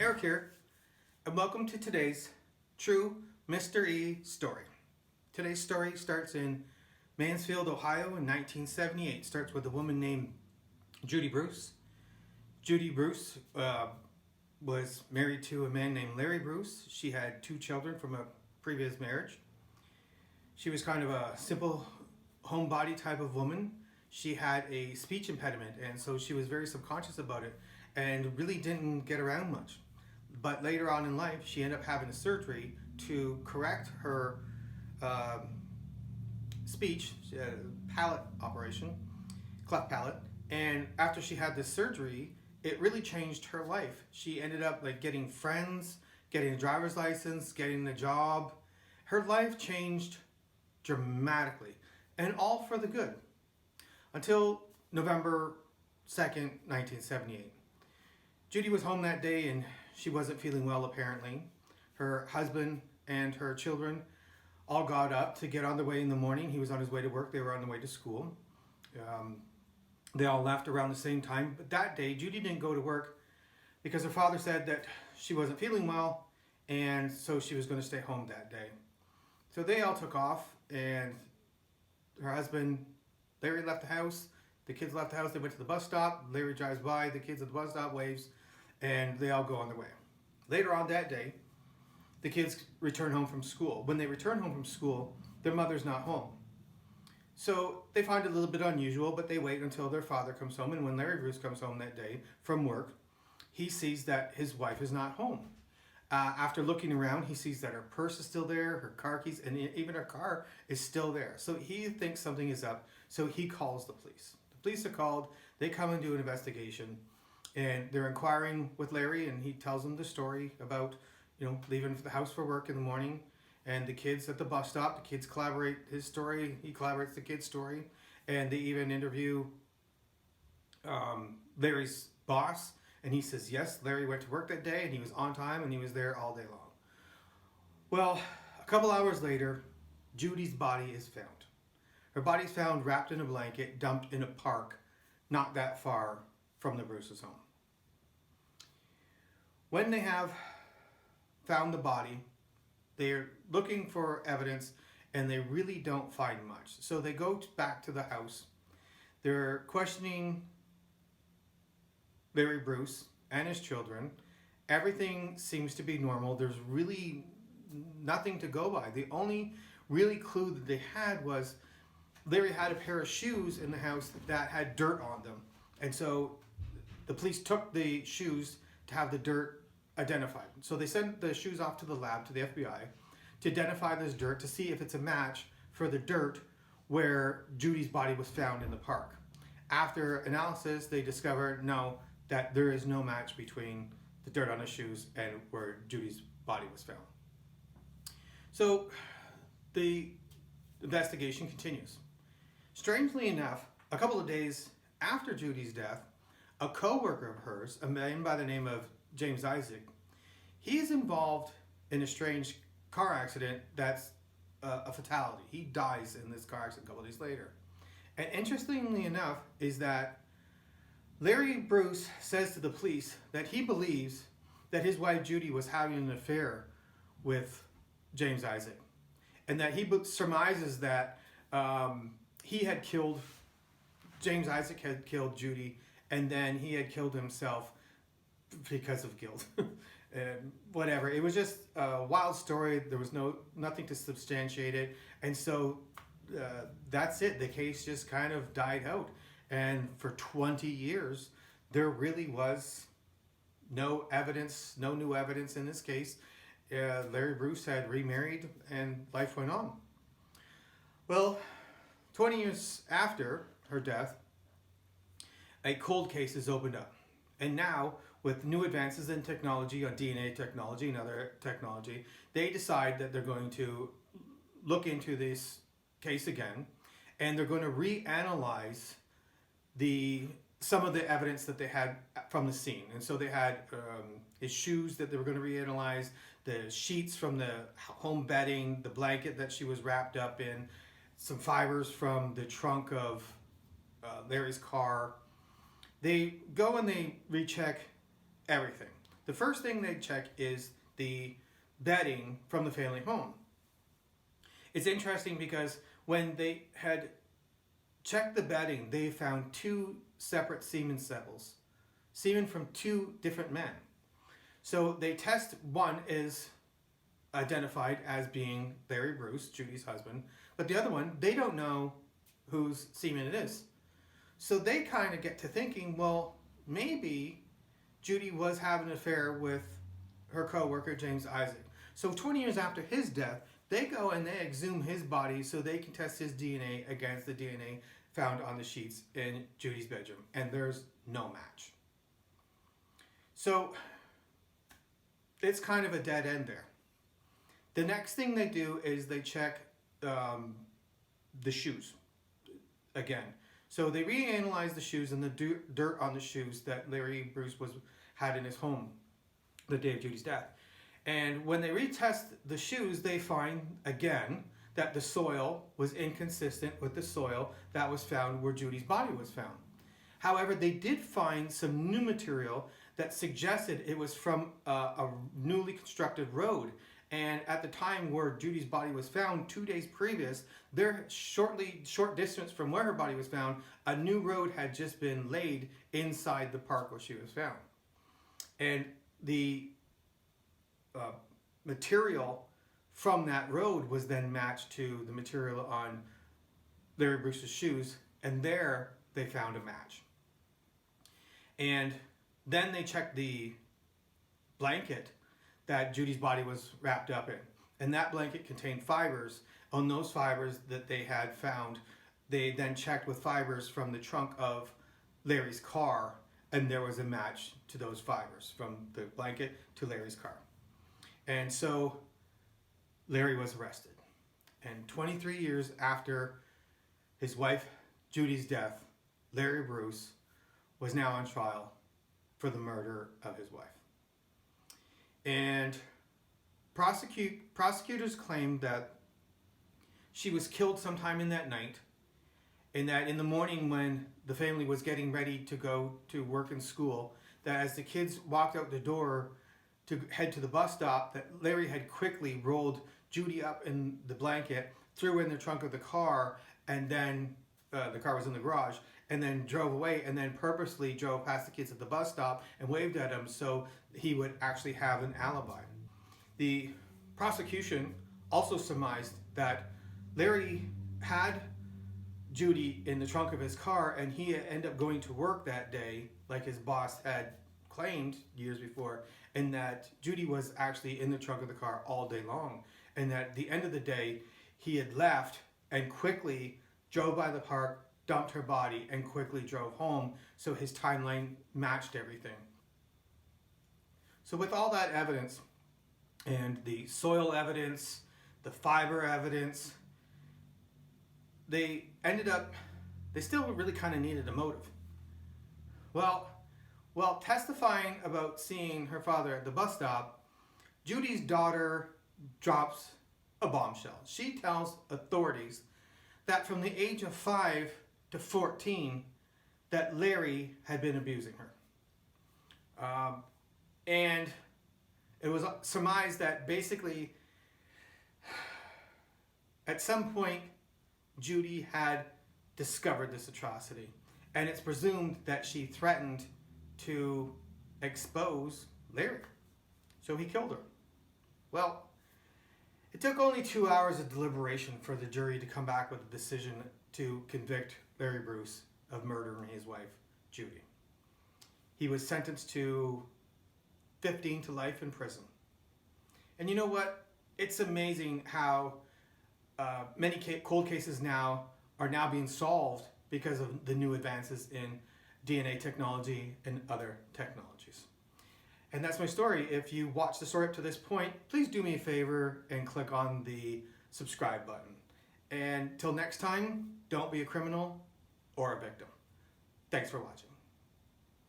Eric here, and welcome to today's true MrE story. Today's story starts in Mansfield, Ohio in 1978. It starts with a woman named Judy Bruce. Judy Bruce was married to a man named Larry Bruce. She had 2 children from a previous marriage. She was kind of a simple homebody type of woman. She had a speech impediment, and so she was very subconscious about it and really didn't get around much. But later on in life, she ended up having a surgery to correct her speech. She had a palate operation, cleft palate, and after she had this surgery, it really changed her life. She ended up getting friends, getting a driver's license, getting a job. Her life changed dramatically, and all for the good. Until November 2nd, 1978. Judy was home that day and she wasn't feeling well apparently. Her husband and her children all got up to get on their way in the morning. He was on his way to work, they were on their way to school. They all left around the same time, but that day Judy didn't go to work because her father said that she wasn't feeling well, and so she was going to stay home that day. So they all took off, and her husband Larry left the house, the kids left the house, they went to the bus stop. Larry drives by, the kids at the bus stop waves, and they all go on their way. Later on that day, the kids return home from school. When they return home from school, their mother's not home. So they find it a little bit unusual, but they wait until their father comes home, and when Larry Bruce comes home that day from work, he sees that his wife is not home. After looking around, he sees that her purse is still there, her car keys, and even her car is still there. So he thinks something is up, so he calls the police. The police are called, they come and do an investigation, and they're inquiring with Larry, and he tells them the story about, leaving the house for work in the morning, and the kids at the bus stop. The kids collaborate his story, he collaborates the kid's story, and they even interview Larry's boss. And he says, yes, Larry went to work that day and he was on time and he was there all day long. Well, a couple hours later, Judy's body is found. Her body is found wrapped in a blanket, dumped in a park not that far from the Bruce's home. When they have found the body, they're looking for evidence and they really don't find much. So they go back to the house. They're questioning Larry Bruce and his children. Everything seems to be normal. There's really nothing to go by. The only really clue that they had was Larry had a pair of shoes in the house that had dirt on them. And so the police took the shoes to have the dirt identified. So they sent the shoes off to the lab, to the FBI, to identify this dirt, to see if it's a match for the dirt where Judy's body was found in the park. After analysis, they discovered that there is no match between the dirt on the shoes and where Judy's body was found. So the investigation continues. Strangely enough, a couple of days after Judy's death, a co-worker of hers, a man by the name of James Isaac, he is involved in a strange car accident that's a fatality. He dies in this car accident a couple of days later. And interestingly enough is that Larry Bruce says to the police that he believes that his wife Judy was having an affair with James Isaac, and that he surmises that James Isaac had killed Judy, and then he had killed himself because of guilt. And whatever. It was just a wild story. There was nothing to substantiate it, and so that's it. The case just kind of died out. And for 20 years, there really was no evidence, no new evidence in this case. Larry Bruce had remarried and life went on. Well, 20 years after her death, a cold case is opened up. And now, with new advances in technology, on DNA technology and other technology, they decide that they're going to look into this case again, and they're going to reanalyze some of the evidence that they had from the scene. And so they had his shoes that they were going to reanalyze, the sheets from the home bedding, the blanket that she was wrapped up in, some fibers from the trunk of Larry's car. They go and they recheck everything. The first thing they check is the bedding from the family home. It's interesting because when they had checked the bedding, they found 2 separate semen samples, semen from 2 different men. So they test, one is identified as being Larry Bruce, Judy's husband, but the other one, they don't know whose semen it is. So they kind of get to thinking, well, maybe Judy was having an affair with her co-worker, James Isaac. So 20 years after his death, they go and they exhume his body so they can test his DNA against the DNA found on the sheets in Judy's bedroom. And there's no match. So it's kind of a dead end there. The next thing they do is they check the shoes again. So they reanalyze the shoes and the dirt on the shoes that Larry Bruce had in his home the day of Judy's death. And when they retest the shoes, they find again that the soil was inconsistent with the soil that was found where Judy's body was found. However, they did find some new material that suggested it was from a newly constructed road. And at the time where Judy's body was found, 2 days previous, short distance from where her body was found, a new road had just been laid inside the park where she was found. And the material from that road was then matched to the material on Larry Bruce's shoes, and there they found a match. And then they checked the blanket that Judy's body was wrapped up in, and that blanket contained fibers. On those fibers that they had found, they then checked with fibers from the trunk of Larry's car, and there was a match to those fibers from the blanket to Larry's car. And so Larry was arrested. And 23 years after his wife Judy's death, Larry Bruce was now on trial for the murder of his wife. And prosecutors claimed that she was killed sometime in that night, and that in the morning when the family was getting ready to go to work and school, that as the kids walked out the door to head to the bus stop, that Larry had quickly rolled Judy up in the blanket, threw her in the trunk of the car, and then the car was in the garage, and then drove away, and then purposely drove past the kids at the bus stop and waved at them so he would actually have an alibi. The prosecution also surmised that Larry had Judy in the trunk of his car, and he ended up going to work that day like his boss had claimed years before, and that Judy was actually in the trunk of the car all day long, and that at the end of the day he had left and quickly drove by the park, dumped her body, and quickly drove home, so his timeline matched everything. So with all that evidence, and the soil evidence, the fiber evidence, they still really kind of needed a motive. Well, while testifying about seeing her father at the bus stop, Judy's daughter drops a bombshell. She tells authorities that from the age of 5 to 14, that Larry had been abusing her. And it was surmised that basically at some point Judy had discovered this atrocity, and it's presumed that she threatened to expose Larry, so he killed her. Well, it took only 2 hours of deliberation for the jury to come back with a decision to convict Larry Bruce of murdering his wife, Judy. He was sentenced to 15 to life in prison. And you know what? It's amazing how many cold cases now are now being solved because of the new advances in DNA technology and other technologies. And that's my story. If you watched the story up to this point, please do me a favor and click on the subscribe button. And till next time, don't be a criminal or a victim. Thanks for watching.